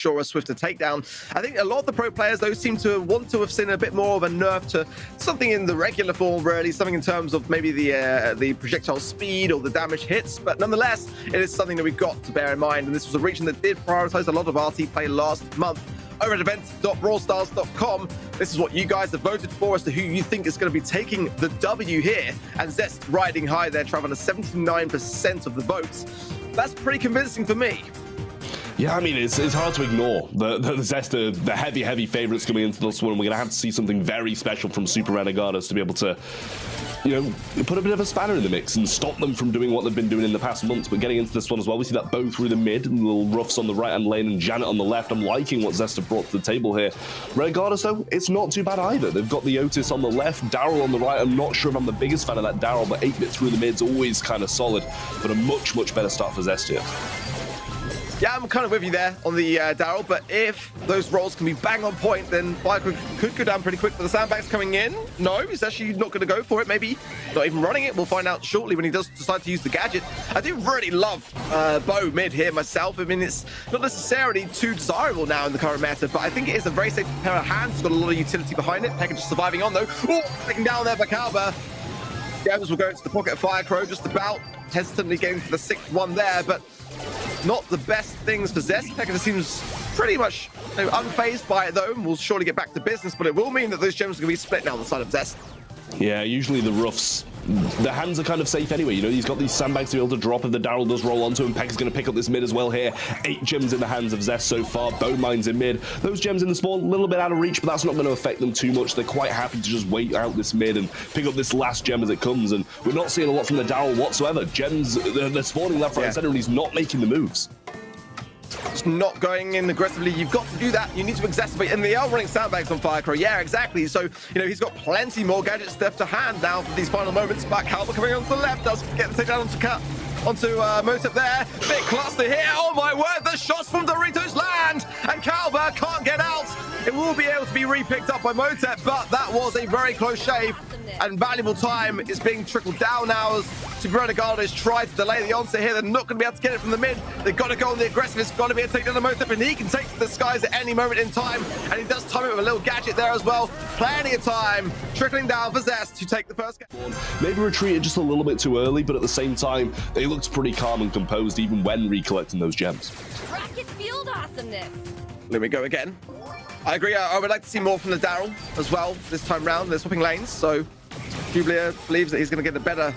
sure a swifter takedown. I think a lot of the pro players, though, seem to want to have seen a bit more of a nerf to something in the regular form, really, something in terms of maybe the projectile speed or the damage hits. But nonetheless, it is something that we've got to bear in mind. And this was a region that did prioritize a lot of RT play last month. Over at event.brawlstars.com, this is what you guys have voted for as to who you think is going to be taking the W here. And Zest riding high there, traveling to 79% of the votes. That's pretty convincing for me. Yeah, I mean, it's hard to ignore the Zest, the heavy favorites coming into this one. We're going to have to see something very special from Super Renegados to be able to, you know, put a bit of a spanner in the mix and stop them from doing what they've been doing in the past months. But getting into this one as well, we see that bow through the mid, and little Ruffs on the right-hand lane and Janet on the left. I'm liking what Zest have brought to the table here. Renegados, though, it's not too bad either. They've got the Otis on the left, Daryl on the right. I'm not sure if I'm the biggest fan of that Daryl, but 8-bit through the mid's always kind of solid. But a much better start for Zest here. Yeah, I'm kind of with you there on the Daryl, but if those rolls can be bang on point, then Viper could go down pretty quick. But the sandbags coming in, no, he's actually not going to go for it. Maybe not even running it. We'll find out shortly when he does decide to use the gadget. I do really love bow mid here myself. I mean, it's not necessarily too desirable now in the current meta, but I think it is a very safe pair of hands. It's got a lot of utility behind it. Pekka just surviving on, though. Oh, taken down there by Kalber. Gems will go into the pocket of Firecrow, just about hesitantly getting for the 6th one there, but not the best things for Zest. Pekka seems pretty much unfazed by it, though, and will surely get back to business, but it will mean that those gems are going to be split now on the side of Zest. Yeah, usually the Ruffs, the hands are kind of safe anyway. You know, he's got these sandbags to be able to drop if the Daryl does roll onto him. Pekka's going to pick up this mid as well here. 8 gems in the hands of Zest so far. Bone mines in mid. Those gems in the spawn, a little bit out of reach, but that's not going to affect them too much. They're quite happy to just wait out this mid and pick up this last gem as it comes. And we're not seeing a lot from the Daryl whatsoever. Gems, they're spawning left, right, and center, and he's not making the moves. It's not going in aggressively. You've got to do that. You need to exacerbate. And they are running sandbags on Firecrow. Yeah, exactly. So, you know, he's got plenty more gadgets left to hand now for these final moments. But Kalber coming onto the left does get the takedown onto Motep there. Big cluster here. Oh my word, the shots from Doritos land. And Kalber can't get out. It will be able to be re-picked up by Motep, but that was a very close shave. And valuable time is being trickled down now as Super Renegados try to delay the onset here. They're not going to be able to get it from the mid. They've got to go on the aggressive. It's got to be a takedown of Motep, and he can take to the skies at any moment in time. And he does time it with a little gadget there as well. Plenty of time trickling down for Zest to take the first game. Maybe retreated just a little bit too early, but at the same time, they looked pretty calm and composed even when recollecting those gems. Rocket field awesomeness. There we go again. I agree. I would like to see more from the Daryl as well this time round. They're swapping lanes, so Jubilee believes that he's going to get a better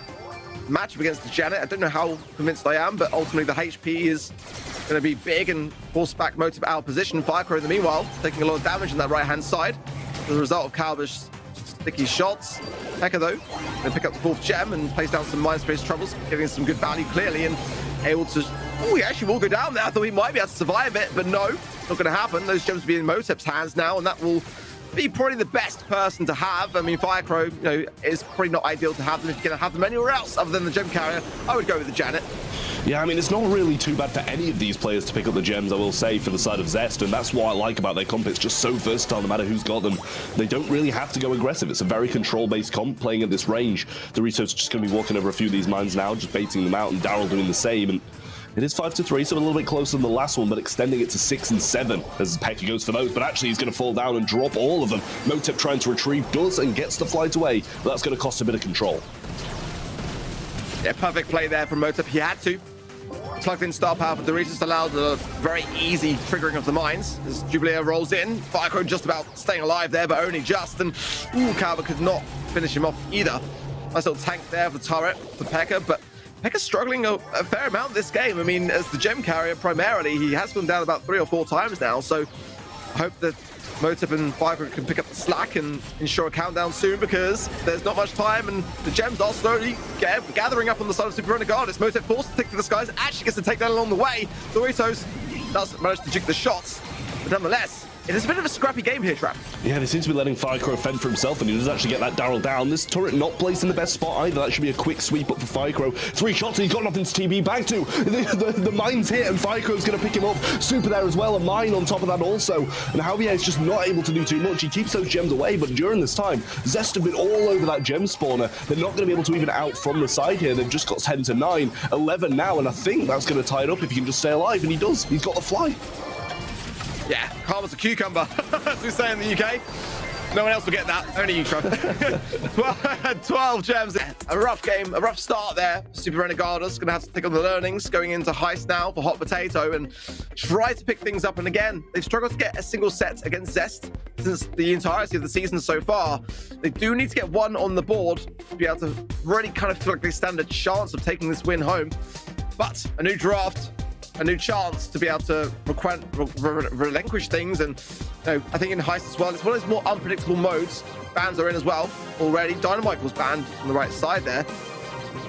matchup against the Janet. I don't know how convinced I am, but ultimately the HP is going to be big and force back Motep out of position. Firecrow in the meanwhile taking a lot of damage on that right hand side as a result of Kalber's sticky shots. Pekka though going to pick up the 4th gem and place down some mind space troubles, giving some good value clearly and able to. Oh, he actually will go down there. I thought he might be able to survive it, but no, not going to happen. Those gems will be in Motep's hands now, and that will be probably the best person to have. I mean, Firecrow, you know, is probably not ideal to have them if you're going to have them anywhere else other than the gem carrier. I would go with the Janet. Yeah, I mean, it's not really too bad for any of these players to pick up the gems, I will say, for the side of Zest, and that's what I like about their comp. It's just so versatile no matter who's got them. They don't really have to go aggressive. It's a very control-based comp playing at this range. Doritos just going to be walking over a few of these mines now, just baiting them out, and Daryl doing the same. And it is 5-3, so a little bit closer than the last one, but extending it to 6 and 7 as Pekka goes for those. But actually, he's going to fall down and drop all of them. Motep trying to retrieve, does, and gets the flight away, but that's going to cost a bit of control. Yeah, perfect play there from Motep. He had to. Plugged in star power for Doritos allowed a very easy triggering of the mines as Jubilee rolls in. Firecrow just about staying alive there, but only just. And Kalber could not finish him off either. Nice little tank there for the turret for Pekka, but Pekka's struggling a fair amount this game. I mean, as the gem carrier primarily, he has gone down about 3 or 4 times now. So I hope that Motep and Firecrow can pick up the slack and ensure a countdown soon, because there's not much time and the gems are slowly gathering up on the side of Super Renegados. Motep forced to take to the skies, actually gets to take down along the way. Doritos does manage to juke the shots, but nonetheless, it is a bit of a scrappy game here, Trap. Yeah, they seem to be letting Firecrow fend for himself, and he does actually get that Daryl down. This turret not placed in the best spot either. That should be a quick sweep up for Firecrow. 3 shots, and he's got nothing to TB back to. The mine's hit, and Firecrow's going to pick him up. Super there as well, a mine on top of that also. And Javier is just not able to do too much. He keeps those gems away, but during this time, Zest have been all over that gem spawner. They're not going to be able to even out from the side here. They've just got 10 to 9, 11 now, and I think that's going to tie it up if he can just stay alive, and he does. He's got the fly. Yeah, calm as a cucumber, as we say in the UK. No one else will get that. Only you, Trev. 12 gems. A rough game, a rough start there. Super Renegados going to have to take on the learnings going into Heist now for Hot Potato and try to pick things up. And again, they've struggled to get a single set against Zest since the entirety of the season so far. They do need to get one on the board to be able to really kind of feel like they stand a chance of taking this win home. But a new draft, a new chance to be able to relinquish things. And you know, I think in Heist as well, it's one of those more unpredictable modes. Bans are in as well already. Dynamite was banned on the right side there,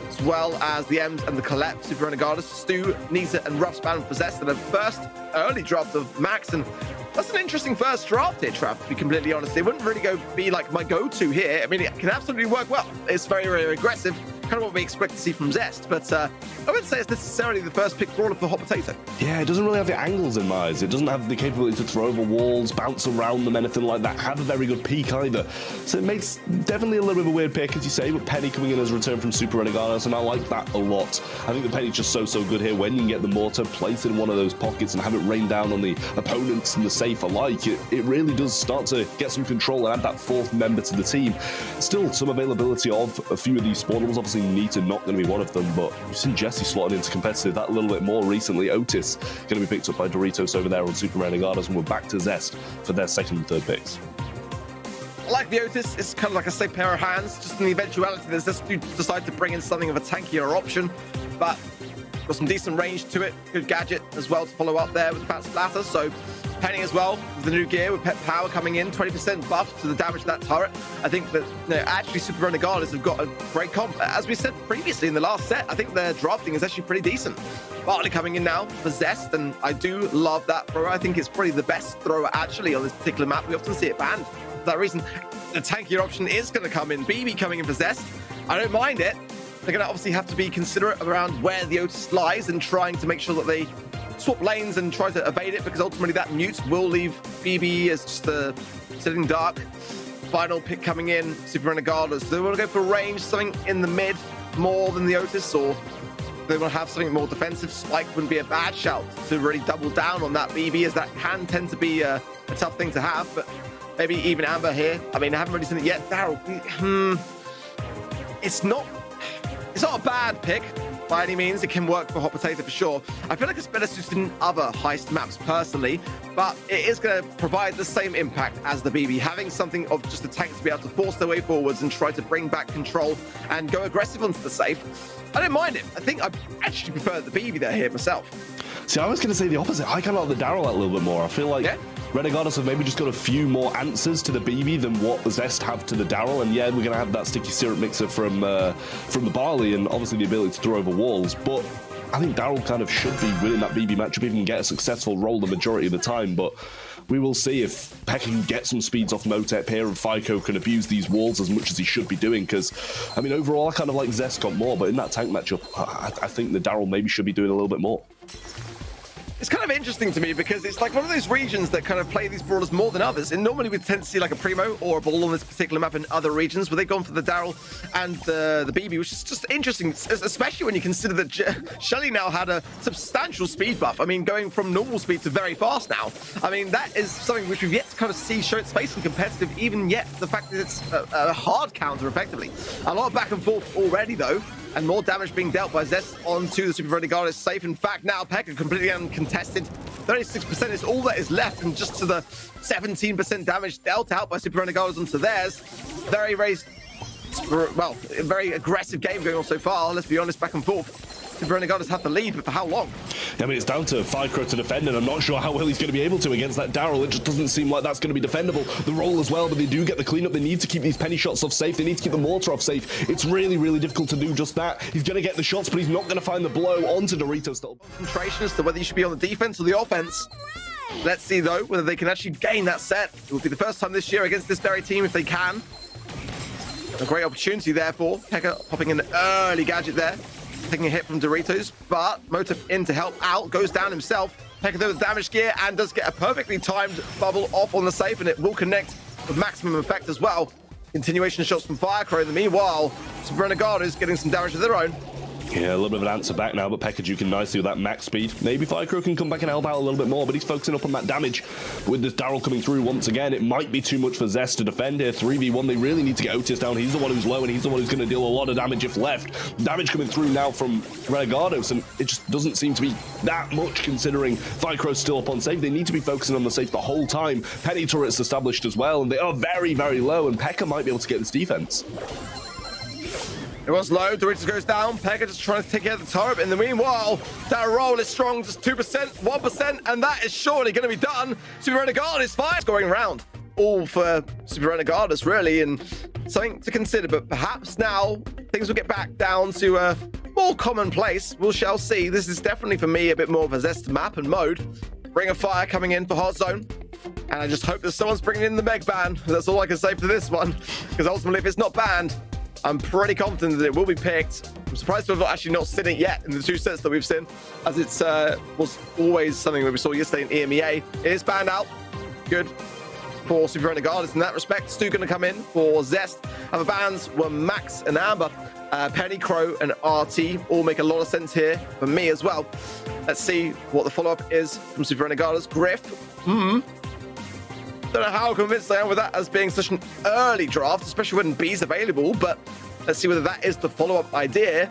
as well as the M's and the Colette, Super Renegados, Stu, Nisa, and Ruff's banned for Zest. And the first early draft of Max, and that's an interesting first draft here, Trav, to be completely honest. It wouldn't really be like my go-to here. I mean, it can absolutely work well. It's very, very aggressive, kind of what we expect to see from Zest, but I wouldn't say it's necessarily the first pick brawler for Hot Potato. Yeah, it doesn't really have the angles in my eyes. It doesn't have the capability to throw over walls, bounce around them, anything like that, have a very good peek either. So it makes definitely a little bit of a weird pick, as you say, with Penny coming in as a return from Super Renegados, and I like that a lot. I think the Penny's just so good here. When you can get the mortar, place it in one of those pockets and have it rain down on the opponents and the safe alike, it really does start to get some control and add that fourth member to the team. Still, some availability of a few of these spawnables. Obviously, Nita not going to be one of them, but we've seen Jesse slotted into competitive that little bit more recently. Otis going to be picked up by Doritos over there on Super Renegados, and we're back to Zest for their second and third picks. I like the Otis. It's kind of like a safe pair of hands, just in the eventuality that Zest decide to bring in something of a tankier option, but got some decent range to it. Good gadget as well to follow up there with the Fat Splatter. So Penny as well with the new gear with Pet Power coming in, 20% buff to the damage of that turret. I think that actually Super Renegados have got a great comp. As we said previously in the last set, I think their drafting is actually pretty decent. Bartley coming in now for Zest, and I do love that thrower. I think it's probably the best thrower actually on this particular map. We often see it banned. For that reason, the tankier option is going to come in. BB coming in for Zest. I don't mind it. They're going to obviously have to be considerate around where the Otis lies and trying to make sure that they swap lanes and try to evade it, because ultimately that mute will leave BB as just a sitting dark. Final pick coming in, Super Renegados. Do they want to go for range, something in the mid more than the Otis, or do they want to have something more defensive? Spike wouldn't be a bad shout to really double down on that BB, as that can tend to be a tough thing to have, but maybe even Amber here. I mean, I haven't really seen it yet. Daryl, it's not a bad pick by any means. It can work for Hot Potato for sure. I feel like it's better suited in other Heist maps personally, but it is going to provide the same impact as the BB, having something of just a tank to be able to force their way forwards and try to bring back control and go aggressive onto the safe. I don't mind it. I think I actually prefer the BB there here myself. See, I was going to say the opposite. I kind of like the Daryl a little bit more. I feel like Renegados have maybe just got a few more answers to the BB than what the Zest have to the Daryl. And yeah, we're going to have that sticky syrup mixer from the Barley, and obviously the ability to throw over walls. But I think Daryl kind of should be winning that BB matchup, even get a successful roll the majority of the time. But we will see if Peck can get some speeds off Motep here and FICO can abuse these walls as much as he should be doing. Because, I mean, overall, I kind of like Zest got more, but in that tank matchup, I think the Daryl maybe should be doing a little bit more. It's kind of interesting to me because it's like one of those regions that kind of play these brawlers more than others. And normally we tend to see like a Primo or a Ball on this particular map in other regions, where they've gone for the Daryl and the BB, which is just interesting, especially when you consider that Shelly now had a substantial speed buff. I mean, going from normal speed to very fast now. I mean, that is something which we've yet to kind of see show its face in competitive, even yet the fact that it's a hard counter effectively. A lot of back and forth already though, and more damage being dealt by Zest onto the Super Renegados safe. In fact, now Pekka completely uncontested. 36% is all that is left, and just to the 17% damage dealt out by Super Renegados onto theirs. Very aggressive game going on so far. Let's be honest, back and forth. Super Renegados have the lead, but for how long? I mean, it's down to FICO to defend, and I'm not sure how well he's going to be able to against that Daryl. It just doesn't seem like that's going to be defendable. The roll as well, but they do get the cleanup. They need to keep these penny shots off safe. They need to keep the mortar off safe. It's really, really difficult to do just that. He's going to get the shots, but he's not going to find the blow onto Doritos. Concentration as to whether you should be on the defense or the offense. Let's see, though, whether they can actually gain that set. It will be the first time this year against this very team if they can. A great opportunity, therefore. Pekka popping an early gadget there. Taking a hit from Doritos, but Motep in to help out, goes down himself. Pekka through the damage gear and does get a perfectly timed bubble off on the safe, and it will connect with maximum effect as well. Continuation shots from Firecrow. In the meanwhile, Super Renegados getting some damage of their own. Yeah, a little bit of an answer back now, but Pekka juking nicely with that max speed. Maybe Firecrow can come back and help out a little bit more, but he's focusing up on that damage. With this Daryl coming through once again, it might be too much for Zest to defend here. 3v1, they really need to get Otis down. He's the one who's low, and he's the one who's going to deal a lot of damage if left. Damage coming through now from Renegados, and it just doesn't seem to be that much considering Firecrow's still up on safe. They need to be focusing on the safe the whole time. Penny turrets established as well, and they are very, very low, and Pekka might be able to get this defense. It was low. Doritos goes down. Pekka just trying to take care of the turret. In the meanwhile, that roll is strong. Just 2%, 1%, and that is surely going to be done. Super Renegados fire scoring round. All for Super Renegados, really, and something to consider. But perhaps now things will get back down to a more commonplace. We shall see. This is definitely, for me, a bit more of a Zest map and mode. Ring of Fire coming in for Hot Zone. And I just hope that someone's bringing in the Meg ban. That's all I can say for this one. Because ultimately, if it's not banned, I'm pretty confident that it will be picked. I'm surprised to have actually not seen it yet in the 2 sets that we've seen, as it's was always something that we saw yesterday in EMEA. It is banned out. Good for Super Renegados in that respect. Stu going to come in for Zest. Other bans were Max and Amber. Penny, Crow, and RT all make a lot of sense here for me as well. Let's see what the follow-up is from Super Renegados. Griff. Don't know how convinced I am with that as being such an early draft, especially when B's available, but let's see whether that is the follow-up idea,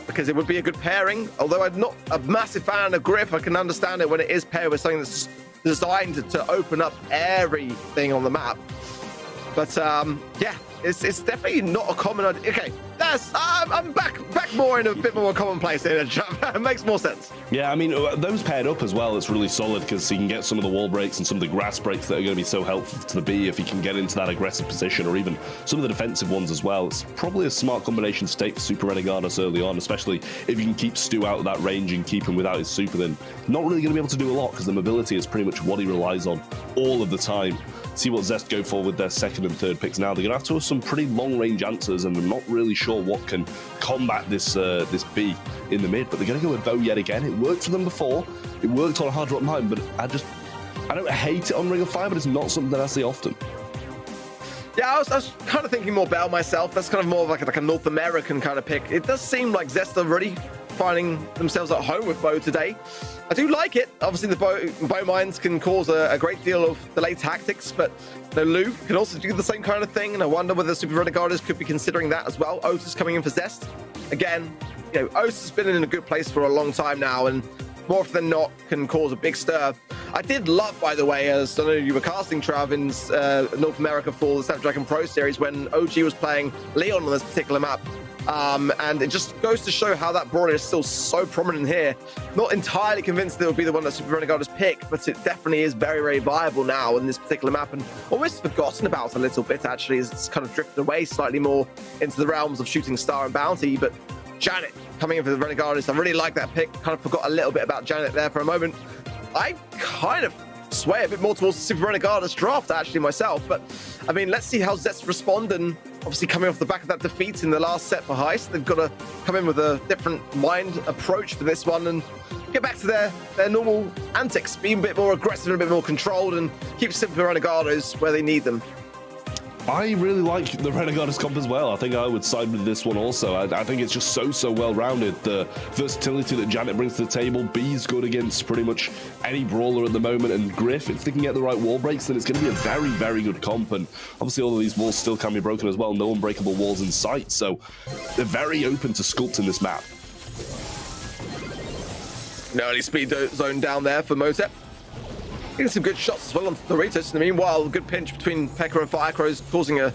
because it would be a good pairing. Although I'm not a massive fan of Griff, I can understand it when it is paired with something that's designed to open up everything on the map. But yeah, it's definitely not a common idea. Okay, I'm back more in a bit more commonplace in it. It makes more sense. Yeah, I mean, those paired up as well, it's really solid because he can get some of the wall breaks and some of the grass breaks that are going to be so helpful to the B if he can get into that aggressive position, or even some of the defensive ones as well. It's probably a smart combination to take for Super Renegados early on, especially if you can keep Stu out of that range and keep him without his super, then not really going to be able to do a lot because the mobility is pretty much what he relies on all of the time. See what Zest go for with their second and third picks now. They're going to have some pretty long-range answers, and I'm not really sure what can combat this this B in the mid, but they're going to go with Bow yet again. It worked for them before. It worked on Hard Rock 9, but I don't hate it on Ring of Fire, but it's not something that I see often. Yeah, I was kind of thinking more Bell myself. That's kind of more of like a North American kind of pick. It does seem like Zest are really finding themselves at home with Bow today. I do like it. Obviously, the bow mines can cause a great deal of delay tactics, but Lou can also do the same kind of thing, and I wonder whether Super Renegados could be considering that as well. Otis coming in for Zest. Again, you know, Otis has been in a good place for a long time now, and more often than not can cause a big stir. I did love, by the way, as I know you were casting Trav in North America for the Snapdragon Pro Series when OG was playing Leon on this particular map. And it just goes to show how that brawler is still so prominent here. Not entirely convinced that it will be the one that Super Renegados pick, but it definitely is very, very viable now in this particular map, and almost forgotten about a little bit, actually, as it's kind of drifted away slightly more into the realms of Shooting Star and Bounty. But Janet coming in for the Renegados, I really like that pick. Kind of forgot a little bit about Janet there for a moment. I kind of sway a bit more towards the Super Renegados draft, actually, myself. But, I mean, let's see how Zest respond, and obviously coming off the back of that defeat in the last set for Heist, they've got to come in with a different mind approach for this one and get back to their normal antics, be a bit more aggressive and a bit more controlled, and keep Super Renegados where they need them. I really like the Renegados comp as well. I think I would side with this one also. I think it's just so well-rounded. The versatility that Janet brings to the table. B's good against pretty much any brawler at the moment, and Griff, if they can get the right wall breaks, then it's going to be a very, very good comp. And obviously all of these walls still can be broken as well. No unbreakable walls in sight, so they're very open to sculpting this map. An early speed zone down there for Motep. Getting some good shots as well on Doritos. In the meanwhile, good pinch between Pekka and Firecrows, causing a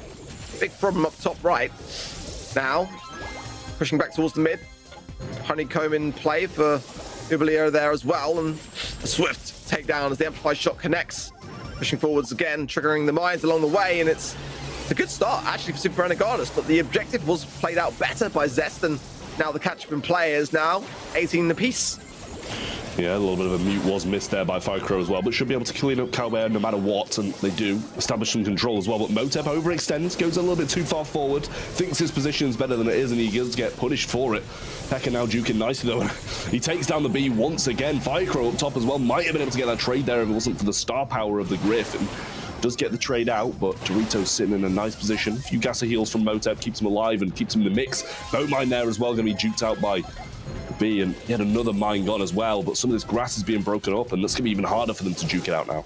big problem up top right. Now, pushing back towards the mid. Honeycomb in play for Uberlier there as well, and a swift takedown as the amplified shot connects. Pushing forwards again, triggering the mines along the way, and it's a good start actually for Super Renegados, but the objective was played out better by Zest, and now the catch-up in play is now 18 apiece. Yeah, a little bit of a mute was missed there by Firecrow as well, but should be able to clean up Cowbear no matter what, and they do establish some control as well. But Motep overextends, goes a little bit too far forward, thinks his position is better than it is, and he does get punished for it. Pekka now juking nicely though, and he takes down the B once again. Firecrow up top as well, might have been able to get that trade there if it wasn't for the star power of the Griff, and does get the trade out, but Dorito's sitting in a nice position. A few Gasser heals from Motep keeps him alive and keeps him in the mix. Boat Mine there as well, going to be juked out by B, and yet another mine gone as well, but some of this grass is being broken up, and that's going to be even harder for them to juke it out now.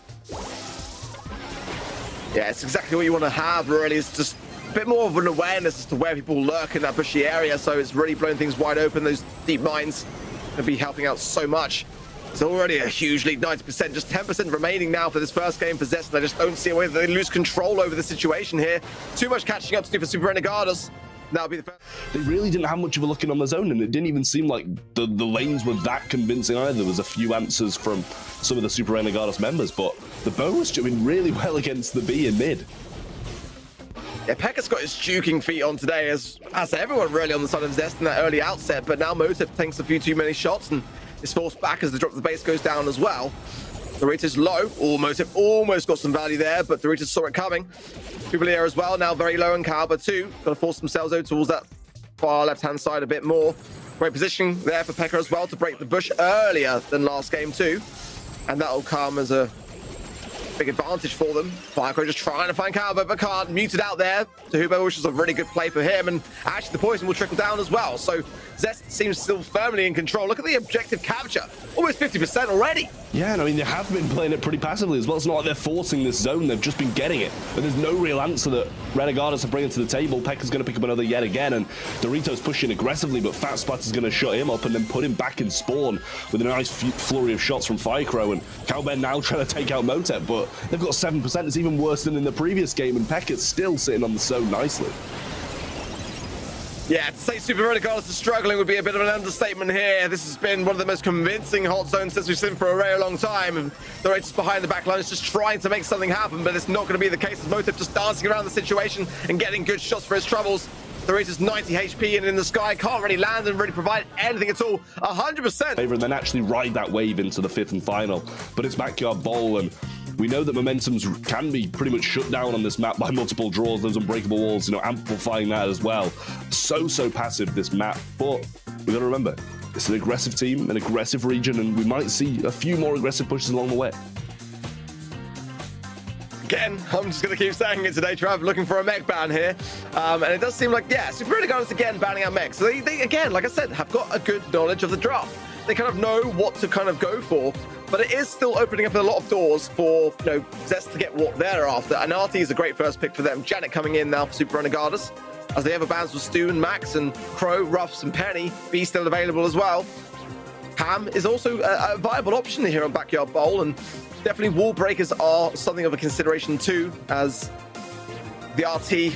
Yeah, it's exactly what you want to have, really. It's just a bit more of an awareness as to where people lurk in that bushy area, so it's really blowing things wide open. Those deep mines going to be helping out so much. It's already a huge lead, 90%, just 10% remaining now for this first game for Zest, and I just don't see a way that they lose control over the situation here. Too much catching up to do for Super Renegados. That'll be the first. They really didn't have much of a look in on the zone, and it didn't even seem like the lanes were that convincing either. There was a few answers from some of the Super Renegados members, but the bow was doing really well against the B in mid. Yeah, Pekka's got his juking feet on today, as everyone really on the side of Zest in that early outset, but now Motep takes a few too many shots and is forced back as the drop of the base goes down as well. Dorito's low. Motep almost got some value there, but Doritos saw it coming. People here as well, now very low on Cowber too. Got to force themselves over towards that far left-hand side a bit more. Great positioning there for Pekka as well to break the bush earlier than last game too. And that'll come as a big advantage for them. Firecrow just trying to find Cowber, but can't. Muted out there to Hubo, which is a really good play for him. And actually the poison will trickle down as well. So Zest seems still firmly in control. Look at the objective capture. Almost 50% already. Yeah, and I mean, they have been playing it pretty passively as well. It's not like they're forcing this zone. They've just been getting it. And there's no real answer that Renegados are bringing to the table. Pekka's going to pick up another yet again. And Dorito's pushing aggressively, but Fat Splatter's going to shut him up and then put him back in spawn with a nice flurry of shots from Firecrow. And Cowbear now trying to take out Motep, but they've got 7%. It's even worse than in the previous game. And Pekka's still sitting on the zone nicely. Yeah, to say Super Renegados is struggling would be a bit of an understatement here. This has been one of the most convincing hot zones since we've seen for a very long time. And the Raiders behind the back line is just trying to make something happen, but it's not going to be the case as Motep just dancing around the situation and getting good shots for his troubles. The Raiders 90 HP and in the sky, can't really land and really provide anything at all. 100%. And then actually ride that wave into the 5th and final. But it's Backyard Bowl, and we know that momentums can be pretty much shut down on this map by multiple draws, those unbreakable walls, amplifying that as well. So passive, this map, but we got to remember, it's an aggressive team, an aggressive region, and we might see a few more aggressive pushes along the way. Again, I'm just going to keep saying it today, Trav, looking for a mech ban here. And it does seem like, yeah, Super Renegados again banning out mechs. So they, again, like I said, have got a good knowledge of the draft. They kind of know what to kind of go for, but it is still opening up a lot of doors for, Zest to get what they're after. And RT is a great first pick for them. Janet coming in now for Super Renegados, as they have a bans with Stu and Max and Crow, Ruffs and Penny. B still available as well. Ham is also a viable option here on Backyard Bowl, and definitely wall breakers are something of a consideration too, as the RT,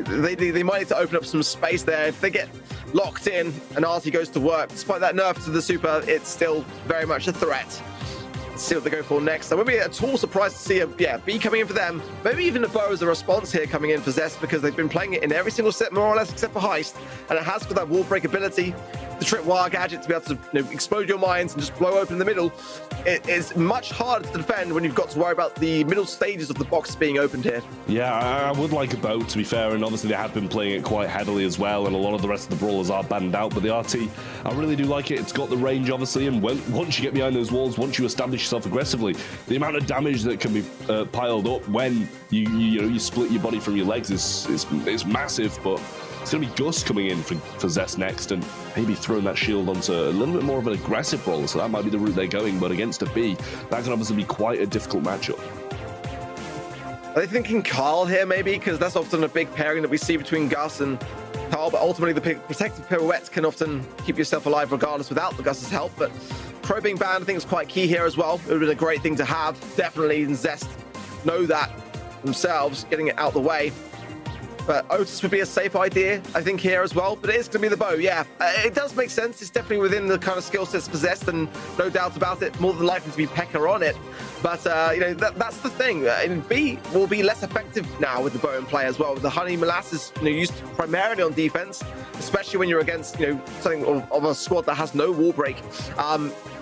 they might need to open up some space there. If they get locked in and RT goes to work, despite that nerf to the super, it's still very much a threat. Let's see what they go for next. I wouldn't be at all surprised to see a B coming in for them. Maybe even a bow as a response here coming in for Zest, because they've been playing it in every single set more or less except for Heist, and it has got that wall break ability, the tripwire gadget to be able to explode your mines and just blow open the middle. It is much harder to defend when you've got to worry about the middle stages of the box being opened here. Yeah, I would like a bow, to be fair, and obviously they have been playing it quite heavily as well, and a lot of the rest of the brawlers are banned out, but the RT, I really do like it. It's got the range, obviously, and once you get behind those walls, once you establish yourself aggressively, the amount of damage that can be piled up when you split your body from your legs is massive. But it's going to be Gus coming in for Zest next, and maybe throwing that shield onto a little bit more of an aggressive brawler, so that might be the route they're going. But against a B, that can obviously be quite a difficult matchup. Are they thinking Carl here maybe? Because that's often a big pairing that we see between Gus and Carl, but ultimately the protective pirouettes can often keep yourself alive regardless without the Gus's help. But Crow being banned I think is quite key here as well. It would have been a great thing to have, definitely, and Zest know that themselves, getting it out the way. But Otis would be a safe idea, I think, here as well. But it is going to be the bow, yeah. It does make sense. It's definitely within the kind of skill sets possessed, and no doubt about it, more than likely to be Pekka on it. But, that's the thing. B will be less effective now with the bow in play as well. With the Honey Molasses, used primarily on defense, especially when you're against, something of a squad that has no wall break.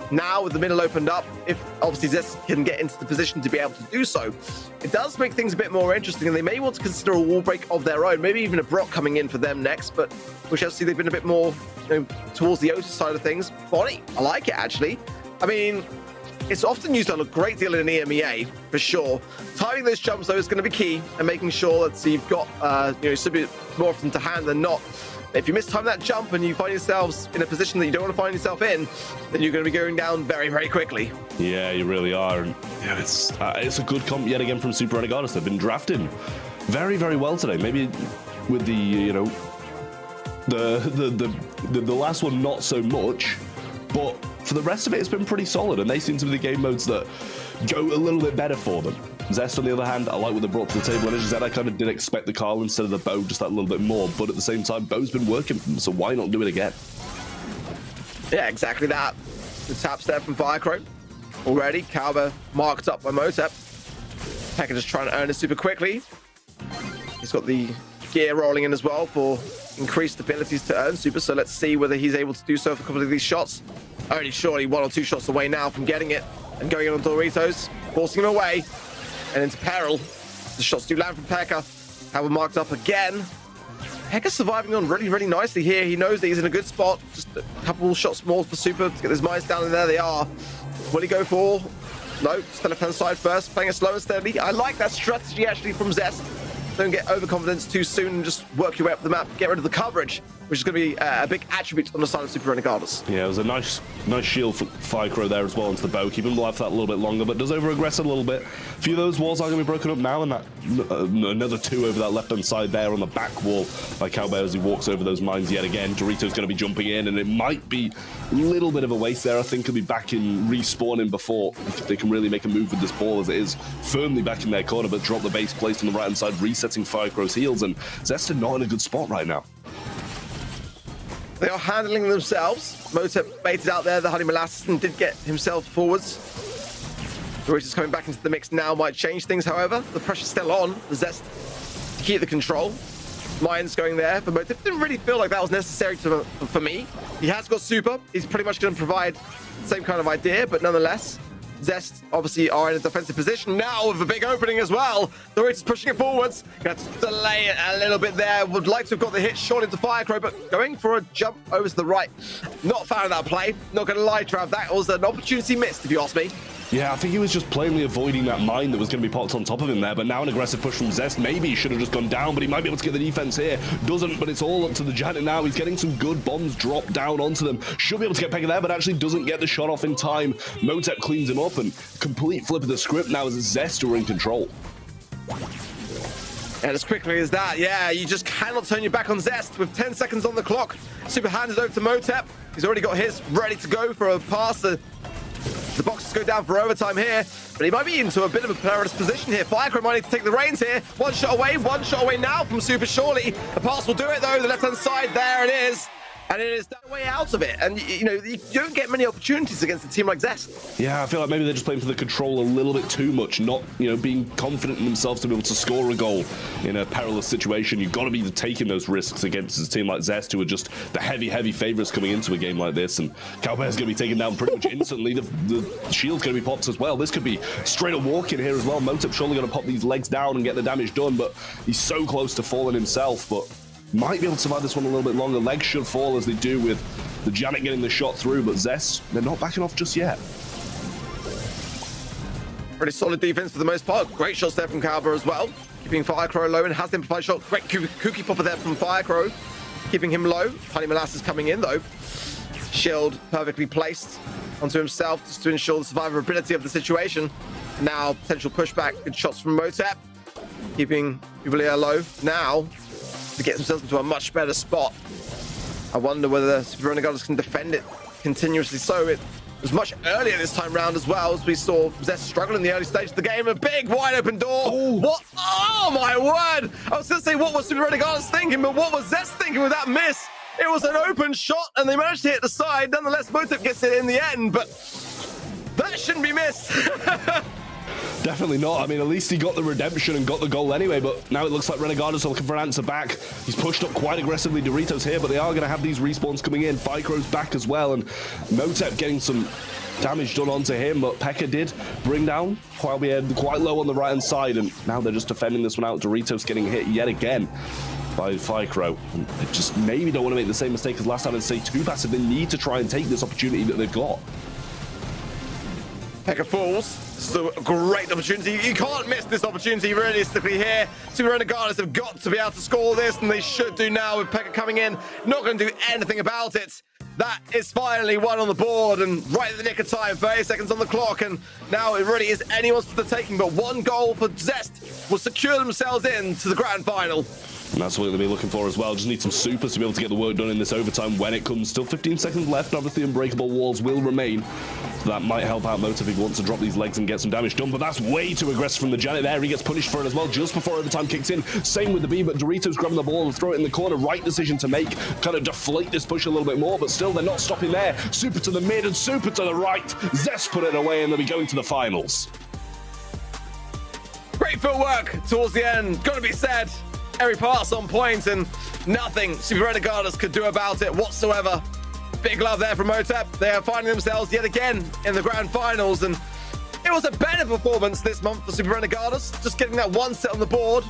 Now with the middle opened up, if obviously Zest can get into the position to be able to do so, it does make things a bit more interesting, and they may want to consider a wall break of their own, maybe even a Brock coming in for them next, but we shall see. They've been a bit more, you know, towards the Otis side of things. Bonnie, I like it actually. I mean, it's often used on a great deal in EMEA, for sure. Timing those jumps, though, is going to be key, and making sure that you've got, you know, something more often to hand than not. If you mistime that jump and you find yourselves in a position that you don't want to find yourself in, then you're going to be going down very, very quickly. Yeah, you really are. And yeah, it's a good comp yet again from Super Renegados. They've been drafting very, very well today. Maybe with the, you know, the last one not so much, but for the rest of it, it's been pretty solid, and they seem to be the game modes that go a little bit better for them. Zest, on the other hand, I like what they brought to the table. And as you said, I kind of did expect the Carl instead of the bow just that little bit more, but at the same time, bow's been working for them, so why not do it again? Yeah, exactly that. The taps there from Firecrow. Already, Calber marked up by Motep. Pekka just trying to earn it super quickly. He's got the gear rolling in as well for increased abilities to earn super, so let's see whether he's able to do so for a couple of these shots. Only surely 1 or 2 shots away now from getting it and going in on Doritos, forcing him away and into peril. The shots do land from Pekka. Calber marked up again. Pekka surviving on really, really nicely here. He knows that he's in a good spot. Just a couple shots more for super to get his mines down, and there they are. Will he go for? No, just the left-hand side first, playing it slow and steadily. I like that strategy actually from Zest. Don't get overconfident too soon and just work your way up the map, get rid of the coverage, which is going to be a big attribute on the side of Super Renegados. Yeah, it was a nice shield for Firecrow there as well into the bow, keeping him alive for that a little bit longer, but does over-aggress a little bit. A few of those walls are going to be broken up now, and that another 2 over that left-hand side there on the back wall by Cowbear as he walks over those mines yet again. Dorito's going to be jumping in, and it might be a little bit of a waste there. I think he'll be back in respawning before they can really make a move with this ball, as it is firmly back in their corner, but drop the base placed on the right-hand side, resetting Firecrow's heals, and Zest are not in a good spot right now. They are handling themselves. Motep baited out there the Honey Molasses and did get himself forwards. Doritos coming back into the mix now might change things, however. The pressure's still on. The Zest to keep the control. Mines going there for Motep. Didn't really feel like that was necessary for me. He has got super. He's pretty much going to provide the same kind of idea, but nonetheless, Zest obviously are in a defensive position now with a big opening as well. Doritos pushing it forwards. Gonna have to delay it a little bit there. Would like to have got the hit shot into Firecrow, but going for a jump over to the right. Not a fan of that play. Not gonna lie, Trav. That was an opportunity missed, if you ask me. Yeah, I think he was just plainly avoiding that mine that was going to be popped on top of him there, but now an aggressive push from Zest. Maybe he should have just gone down, but he might be able to get the defense here. Doesn't, but it's all up to the Janet now. He's getting some good bombs dropped down onto them. Should be able to get Pekka there, but actually doesn't get the shot off in time. Motep cleans him up, and complete flip of the script now as Zest are in control. And as quickly as that, yeah, you just cannot turn your back on Zest with 10 seconds on the clock. Super handed over to Motep. He's already got his ready to go for a pass. The boxes go down for overtime here, but he might be into a bit of a perilous position here. Firecrow might need to take the reins here. One shot away now from Super, surely. The pass will do it though, the left-hand side, there it is. And it is the way out of it. And, you know, you don't get many opportunities against a team like Zest. Yeah, I feel like maybe they're just playing for the control a little bit too much, not, you know, being confident in themselves to be able to score a goal in a perilous situation. You've got to be taking those risks against a team like Zest, who are just the heavy favorites coming into a game like this. And Cowbear's going to be taken down pretty much instantly. The shield's going to be popped as well. This could be straight up walking here as well. Motep surely going to pop these legs down and get the damage done, but he's so close to falling himself, but might be able to survive this one a little bit longer. Legs should fall as they do with the Janet getting the shot through, but Zest, they're not backing off just yet. Pretty solid defense for the most part. Great shots there from Calber as well. Keeping Firecrow low and has the implied shot. Great cookie popper there from Firecrow. Keeping him low. Honey Molasses coming in though. Shield perfectly placed onto himself just to ensure the survivability of the situation. Now potential pushback. Good shots from Motep. Keeping Jubilee low now to get themselves into a much better spot. I wonder whether Super Renegados can defend it continuously. So it was much earlier this time round as well, as we saw Zest struggle in the early stage of the game. A big wide open door. Oh. What? Oh my word! I was going to say what was Super Renegados thinking, but what was Zest thinking with that miss? It was an open shot and they managed to hit the side. Nonetheless, Motep gets it in the end, but that shouldn't be missed. Definitely not. I mean, at least he got the redemption and got the goal anyway, but now it looks like Renegados are looking for an answer back. He's pushed up quite aggressively, Doritos here, but they are going to have these respawns coming in. Firecrow's back as well, and Motep getting some damage done onto him, but P.E.K.K.A did bring down quite low on the right-hand side, and now they're just defending this one out. Doritos getting hit yet again by Ficro. They just maybe don't want to make the same mistake as last time and stay too passive. They need to try and take this opportunity that they've got. P.E.K.K.A falls. This is a great opportunity. You can't miss this opportunity realistically here. Super Renegados have got to be able to score this, and they should do now with P.E.K.K.A coming in. Not going to do anything about it. That is finally one on the board, and right in the nick of time, 30 seconds on the clock, and now it really is anyone's for the taking, but one goal for Zest will secure themselves into the grand final. And that's what they'll be looking for as well. Just need some supers to be able to get the work done in this overtime when it comes. Still 15 seconds left. Obviously, unbreakable walls will remain. So that might help out Motive if he wants to drop these legs and get some damage done. But that's way too aggressive from the Janet there. He gets punished for it as well just before overtime kicks in. Same with the B, but Doritos grabbing the ball and throw it in the corner. Right decision to make. Kind of deflate this push a little bit more, but still they're not stopping there. Super to the mid and super to the right. Zest put it away, and they'll be going to the finals. Great footwork towards the end. Got to be said. Every pass on point, and nothing Super Renegados could do about it whatsoever. Big love there from Motep. They are finding themselves yet again in the grand finals, and it was a better performance this month for Super Renegados. Just getting that one set on the board.